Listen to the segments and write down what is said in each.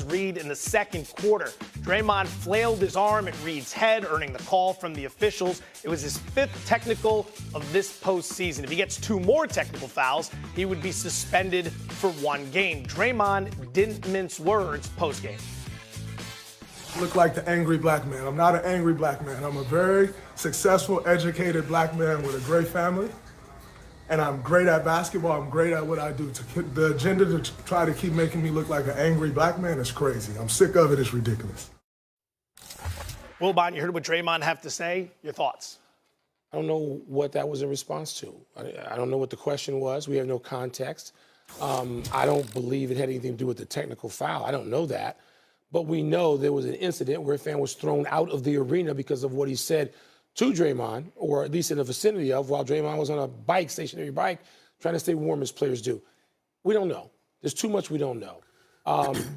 Reed in the second quarter. Draymond flailed his arm at Reed's head, earning the call from the officials. It was his 5th technical of this postseason. If he gets 2 more technical fouls, he would be suspended for 1 game. Draymond didn't mince words postgame. Look like the angry black man. I'm not an angry black man. I'm a very successful, educated black man with a great family. And I'm great at basketball. I'm great at what I do. The agenda to try to keep making me look like an angry black man is crazy. I'm sick of it. It's ridiculous. Wilbon, you heard what Draymond have to say. Your thoughts? I don't know what that was in response to. I don't know what the question was. We have no context. I don't believe it had anything to do with the technical foul. I don't know that. But we know there was an incident where a fan was thrown out of the arena because of what he said to Draymond, or at least in the vicinity of, while Draymond was on a bike, stationary bike, trying to stay warm as players do. We don't know. There's too much we don't know.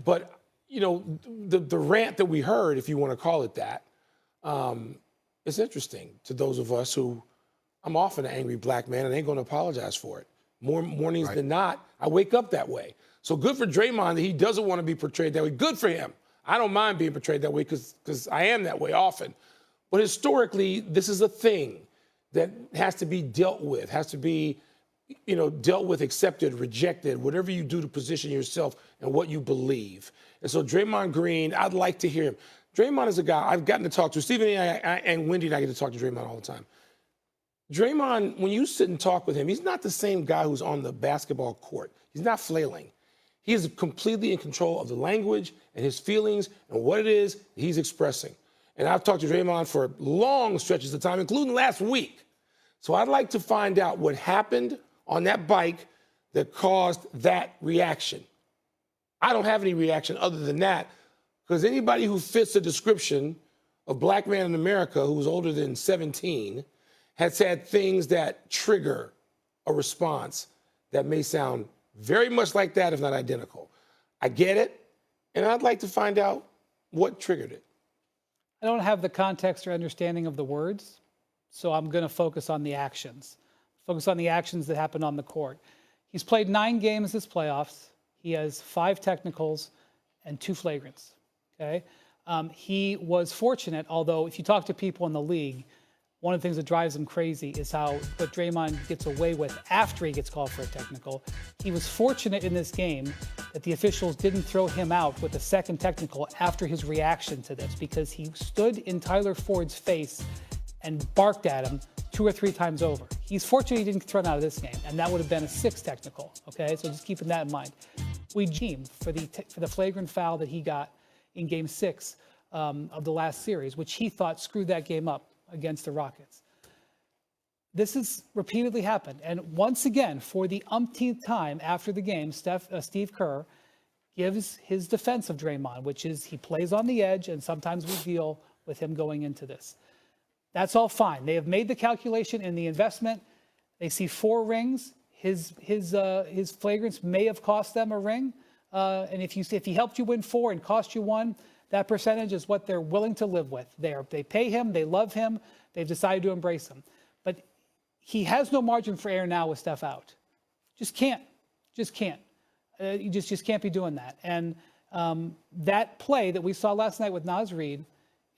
But, you know, the rant that we heard, if you want to call it that, is interesting to those of us who, I'm often an angry black man and ain't going to apologize for it. More mornings than not, I wake up that way. So good for Draymond that he doesn't want to be portrayed that way. Good for him. I don't mind being portrayed that way because I am that way often. But historically, this is a thing that has to be dealt with, has to be, you know, dealt with, accepted, rejected, whatever you do to position yourself and what you believe. And so Draymond Green, I'd like to hear him. Draymond is a guy I've gotten to talk to. Stephen and Wendy and I get to talk to Draymond all the time. Draymond, when you sit and talk with him, he's not the same guy who's on the basketball court. He's not flailing. He is completely in control of the language and his feelings and what it is he's expressing. And I've talked to Draymond for long stretches of time, including last week. So I'd like to find out what happened on that bike that caused that reaction. I don't have any reaction other than that, because anybody who fits the description of black man in America who's older than 17 has had things that trigger a response that may sound very much like that, if not identical. I get it, and I'd like to find out what triggered it. I don't have the context or understanding of the words, so I'm going to focus on the actions. Focus on the actions that happened on the court. He's played 9 games this playoffs. He has 5 technicals and 2 flagrants. Okay, he was fortunate, although if you talk to people in the league, one of the things that drives him crazy is how what Draymond gets away with after he gets called for a technical. He was fortunate in this game that the officials didn't throw him out with a second technical after his reaction to this, because he stood in Tyler Ford's face and barked at him 2 or 3 times over. He's fortunate he didn't get thrown out of this game, and that would have been a 6th technical. Okay, so just keeping that in mind. We teamed for the flagrant foul that he got in Game 6 of the last series, which he thought screwed that game up against the Rockets. This has repeatedly happened. And once again, for the umpteenth time after the game, Steve Kerr gives his defense of Draymond, which is he plays on the edge, and sometimes we deal with him going into this. That's all fine. They have made the calculation in the investment. They see 4 rings. His flagrants may have cost them a ring. And if he helped you win 4 and cost you 1, that percentage is what they're willing to live with. They pay him. They love him. They've decided to embrace him. But he has no margin for error now with Steph out. Just can't. Just can't. You just can't be doing that. And that play that we saw last night with Naz Reid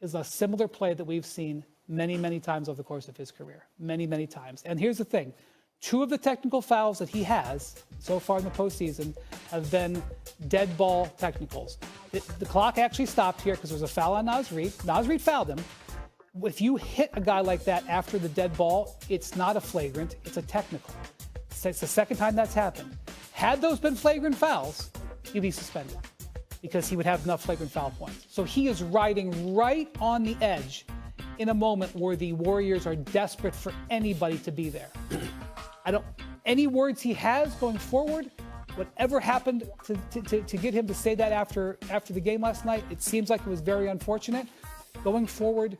is a similar play that we've seen many, many times over the course of his career. Many, many times. And here's the thing. 2 of the technical fouls that he has so far in the postseason have been dead ball technicals. The clock actually stopped here because there was a foul on Naz Reid. Naz Reid fouled him. If you hit a guy like that after the dead ball, it's not a flagrant, it's a technical. It's the second time that's happened. Had those been flagrant fouls, he'd be suspended because he would have enough flagrant foul points. So he is riding right on the edge in a moment where the Warriors are desperate for anybody to be there. Any words he has going forward, whatever happened to get him to say that after the game last night, it seems like it was very unfortunate. Going forward,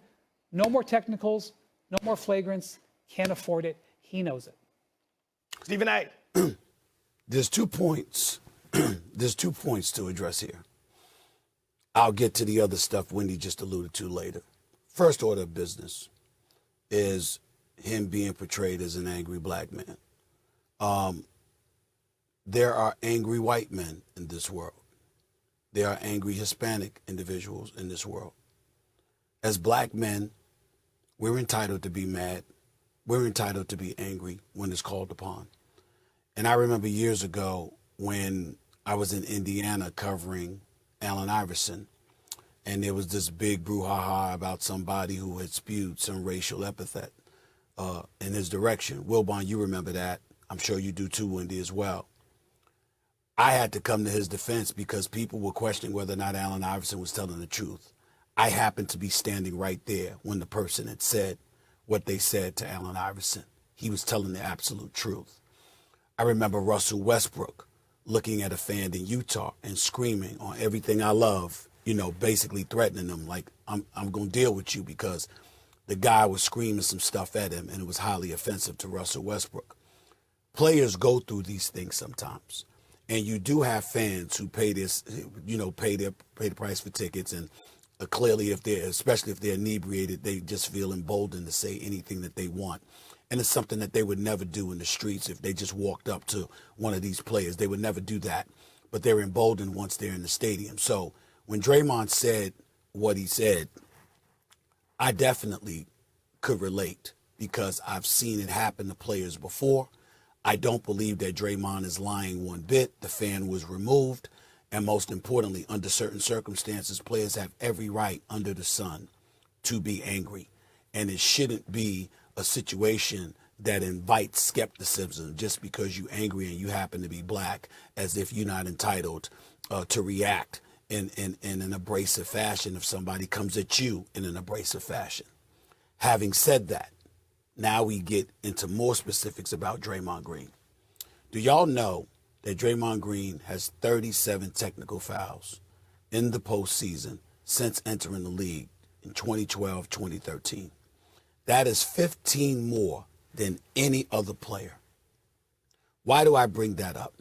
no more technicals, no more flagrants, can't afford it. He knows it. Stephen A. There's 2 points. There's 2 points to address here. I'll get to the other stuff Wendy just alluded to later. First order of business is him being portrayed as an angry black man. There are angry white men in this world. there are angry Hispanic individuals in this world. As black men, we're entitled to be mad. We're entitled to be angry when it's called upon. And I remember years ago when I was in Indiana covering Allen Iverson, and there was this big brouhaha about somebody who had spewed some racial epithet in his direction. Wilbon, you remember that. I'm sure you do too, Wendy, as well. I had to come to his defense because people were questioning whether or not Allen Iverson was telling the truth. I happened to be standing right there when the person had said what they said to Allen Iverson. He was telling the absolute truth. I remember Russell Westbrook looking at a fan in Utah and screaming on everything I love, you know, basically threatening them like, I'm going to deal with you, because the guy was screaming some stuff at him and it was highly offensive to Russell Westbrook. Players go through these things sometimes. And you do have fans who pay this, you know, pay the price for tickets, and clearly, especially if they're inebriated, they just feel emboldened to say anything that they want. And it's something that they would never do in the streets if they just walked up to one of these players. They would never do that. But they're emboldened once they're in the stadium. So when Draymond said what he said, I definitely could relate, because I've seen it happen to players before. I don't believe that Draymond is lying one bit. The fan was removed. And most importantly, under certain circumstances, players have every right under the sun to be angry. And it shouldn't be a situation that invites skepticism just because you're angry and you happen to be black, as if you're not entitled to react in an abrasive fashion if somebody comes at you in an abrasive fashion. Having said that, now we get into more specifics about Draymond Green. Do y'all know that Draymond Green has 37 technical fouls in the postseason since entering the league in 2012-2013? That is 15 more than any other player. Why do I bring that up?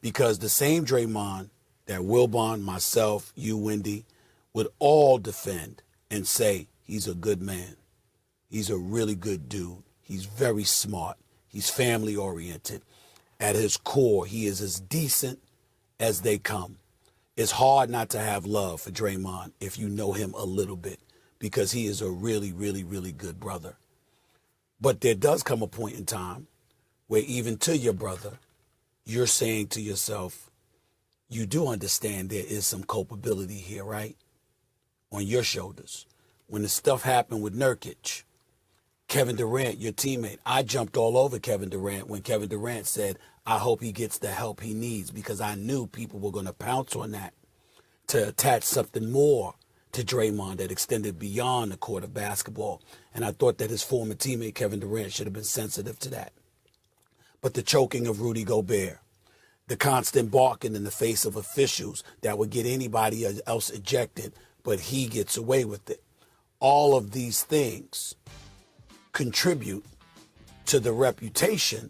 Because the same Draymond that Wilbon, myself, you, Wendy, would all defend and say he's a good man. He's a really good dude. He's very smart. He's family oriented. At his core, he is as decent as they come. It's hard not to have love for Draymond if you know him a little bit, because he is a really, really, really good brother. But there does come a point in time where even to your brother, you're saying to yourself, you do understand there is some culpability here, right? On your shoulders. When the stuff happened with Nurkic, Kevin Durant, your teammate, I jumped all over Kevin Durant when Kevin Durant said, I hope he gets the help he needs, because I knew people were going to pounce on that to attach something more to Draymond that extended beyond the court of basketball. And I thought that his former teammate, Kevin Durant, should have been sensitive to that. But the choking of Rudy Gobert, the constant barking in the face of officials that would get anybody else ejected, but he gets away with it. All of these things contribute to the reputation